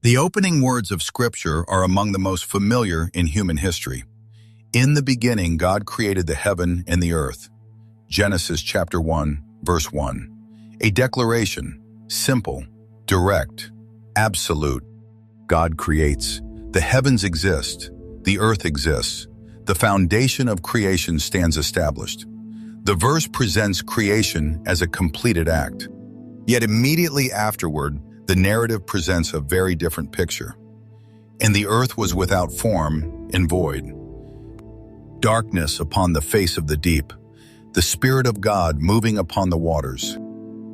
The opening words of Scripture are among the most familiar in human history. In the beginning, God created the heaven and the earth. Genesis chapter 1, verse 1. A declaration, simple, direct, absolute. God creates. The heavens exist. The earth exists. The foundation of creation stands established. The verse presents creation as a completed act. Yet immediately afterward, the narrative presents a very different picture. And the earth was without form and void. Darkness upon the face of the deep, the Spirit of God moving upon the waters.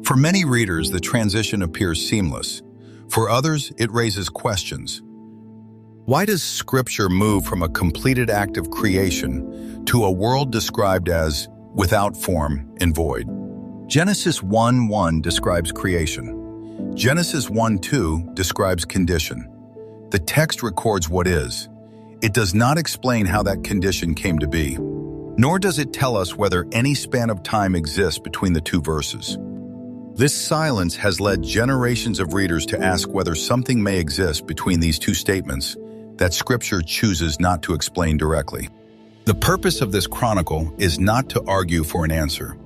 For many readers, the transition appears seamless. For others, it raises questions. Why does Scripture move from a completed act of creation to a world described as without form and void? Genesis 1:1 describes creation. Genesis 1:2 describes condition. The text records what is. It does not explain how that condition came to be, nor does it tell us whether any span of time exists between the two verses. This silence has led generations of readers to ask whether something may exist between these two statements that Scripture chooses not to explain directly. The purpose of this chronicle is not to argue for an answer.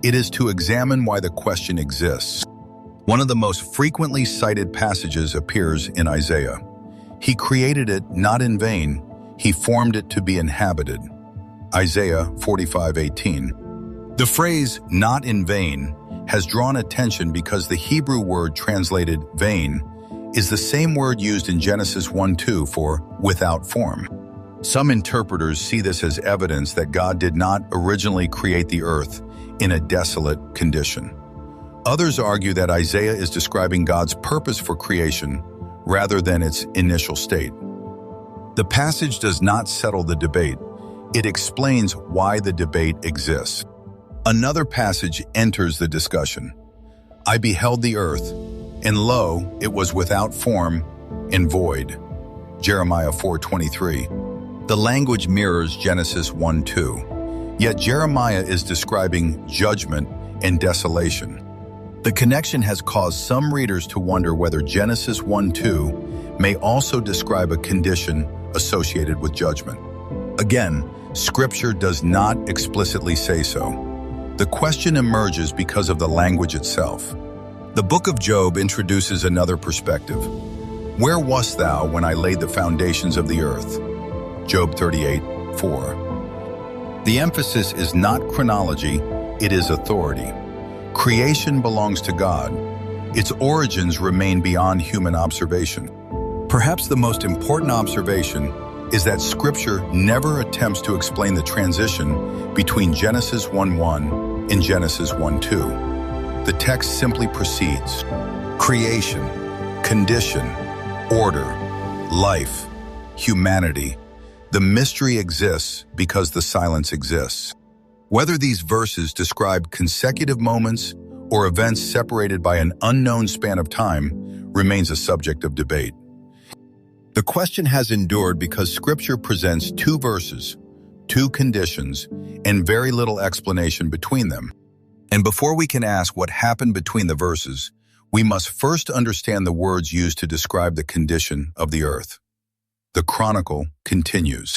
It is to examine why the question exists. One of the most frequently cited passages appears in Isaiah. He created it not in vain, he formed it to be inhabited. Isaiah 45:18. The phrase "not in vain" has drawn attention because the Hebrew word translated vain is the same word used in Genesis 1:2 for without form. Some interpreters see this as evidence that God did not originally create the earth in a desolate condition. Others argue that Isaiah is describing God's purpose for creation rather than its initial state. The passage does not settle the debate. It explains why the debate exists. Another passage enters the discussion. I beheld the earth, and lo, it was without form and void. Jeremiah 4:23. The language mirrors Genesis 1:2. Yet Jeremiah is describing judgment and desolation. The connection has caused some readers to wonder whether Genesis 1:2 may also describe a condition associated with judgment. Again, Scripture does not explicitly say so. The question emerges because of the language itself. The book of Job introduces another perspective. Where wast thou when I laid the foundations of the earth? Job 38:4. The emphasis is not chronology, it is authority. Creation belongs to God. Its origins remain beyond human observation. Perhaps the most important observation is that Scripture never attempts to explain the transition between Genesis 1:1 and Genesis 1:2. The text simply proceeds. Creation, condition, order, life, humanity. The mystery exists because the silence exists. Whether these verses describe consecutive moments or events separated by an unknown span of time remains a subject of debate. The question has endured because Scripture presents two verses, two conditions, and very little explanation between them. And before we can ask what happened between the verses, we must first understand the words used to describe the condition of the earth. The Chronicle continues.